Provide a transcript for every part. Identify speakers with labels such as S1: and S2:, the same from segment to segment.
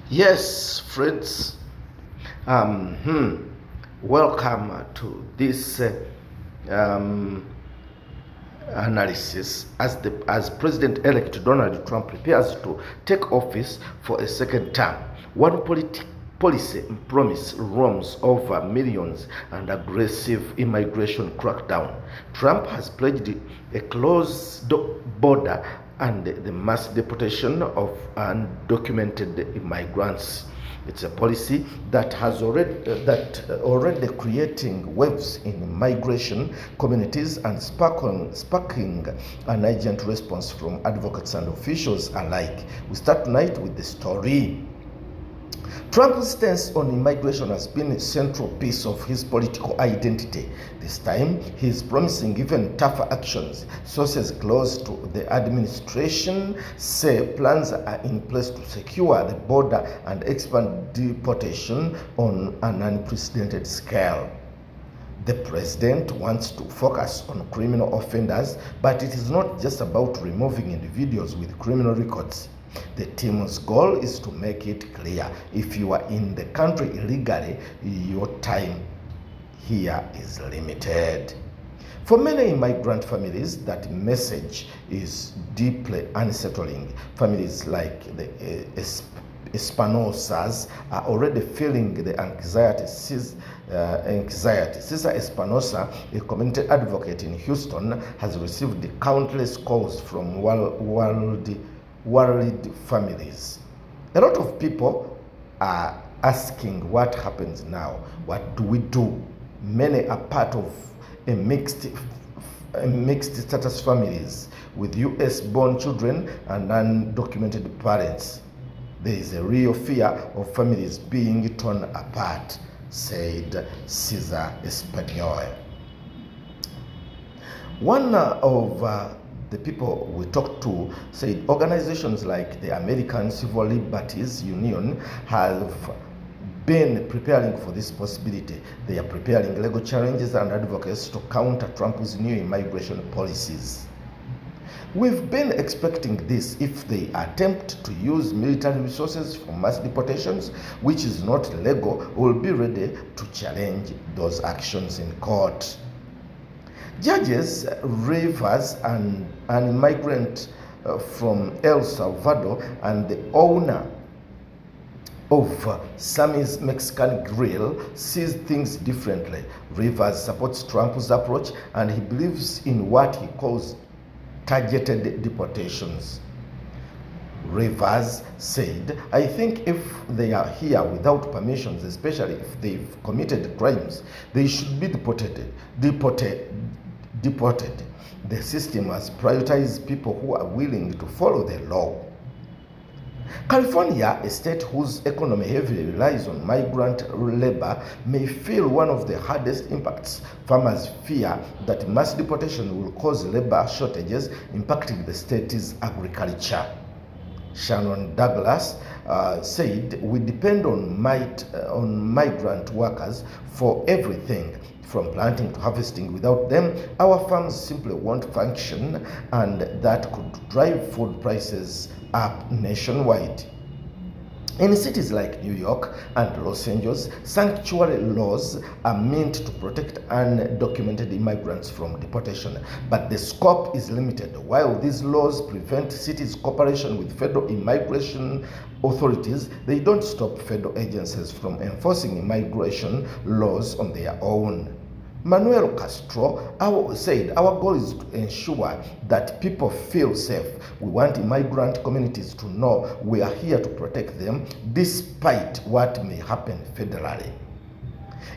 S1: Yes, friends. Welcome to this um, analysis as President-elect Donald Trump prepares to take office for a second term. One policy promise roams over millions and aggressive immigration crackdown. Trump has pledged a closed border and the mass deportation of undocumented immigrants. It's a policy that has already creating waves in migration communities and sparking an urgent response from advocates and officials alike. We start tonight with the story. Trump's stance on immigration has been a central piece of his political identity. This time, he is promising even tougher actions. Sources close to the administration say plans are in place to secure the border and expand deportation on an unprecedented scale. The president wants to focus on criminal offenders, but it is not just about removing individuals with criminal records. The team's goal is to make it clear if you are in the country illegally, your time here is limited. For many immigrant families, that message is deeply unsettling. Families like the Espanosas are already feeling the anxiety. Cesar Espanosa, a community advocate in Houston, has received countless calls from worried families. A lot of people are asking what happens now, what do we do? Many are part of a mixed status families with US born children and undocumented parents. There is a real fear of families being torn apart, said Cesar Espanosa. One of the people we talked to said organizations like the American Civil Liberties Union have been preparing for this possibility. They are preparing legal challenges and advocates to counter Trump's new immigration policies. We've been expecting this. If they attempt to use military resources for mass deportations, which is not legal, we'll be ready to challenge those actions in court. Judges Rivers, an immigrant from El Salvador and the owner of Sammy's Mexican Grill, sees things differently. Rivers supports Trump's approach and he believes in what he calls targeted deportations. Rivers said, I think if they are here without permissions, especially if they've committed crimes, they should be deported. The system has prioritized people who are willing to follow the law. California, a state whose economy heavily relies on migrant labor, may feel one of the hardest impacts. Farmers fear that mass deportation will cause labor shortages, impacting the state's agriculture. Shannon Douglas said, we depend on migrant workers for everything, from planting to harvesting. Without them, our farms simply won't function, and that could drive food prices up nationwide. In cities like New York and Los Angeles, sanctuary laws are meant to protect undocumented immigrants from deportation, but the scope is limited. While these laws prevent cities' cooperation with federal immigration authorities, they don't stop federal agencies from enforcing immigration laws on their own. Manuel Castro said, our goal is to ensure that people feel safe. We want immigrant communities to know we are here to protect them despite what may happen federally.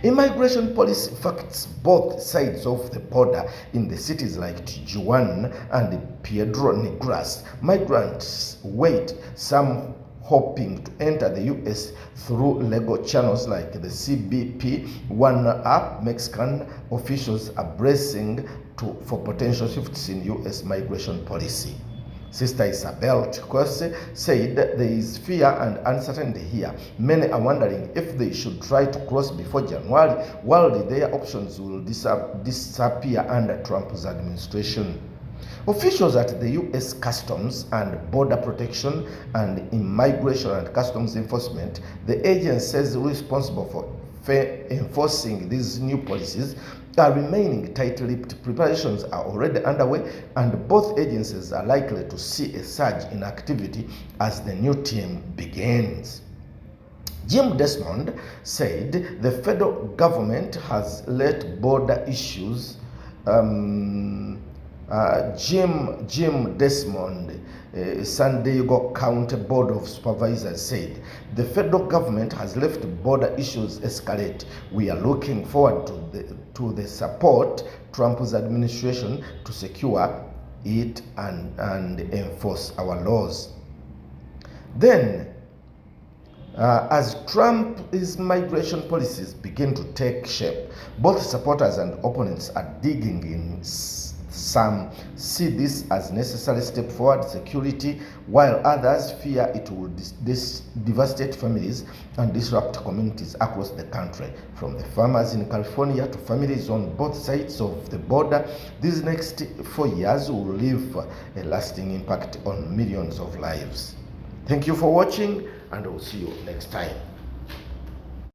S1: Immigration policy affects both sides of the border. In the cities like Tijuana and Piedras Negras, migrants wait, some hoping to enter the U.S. through legal channels like the CBP. One up, Mexican officials are bracing for potential shifts in U.S. migration policy. Sister Isabel Chikose said there is fear and uncertainty here. Many are wondering if they should try to cross before January, while their options will disappear under Trump's administration. Officials at the U.S. Customs and Border Protection and Immigration and Customs Enforcement, the agencies responsible for enforcing these new policies, are remaining tight-lipped. Preparations are already underway, and both agencies are likely to see a surge in activity as the new term begins. Jim Desmond said the federal government has let border issues Jim Desmond, San Diego County Board of Supervisors, said the federal government has left border issues escalate. We are looking forward to the support Trump's administration to secure it and enforce our laws. Then, as Trump's migration policies begin to take shape, both supporters and opponents are digging in. Some see this as necessary step forward security, while others fear it will devastate families and disrupt communities across the country. From the farmers in California to families on both sides of the border, these next 4 years will leave a lasting impact on millions of lives. Thank you for watching, and I will see you next time.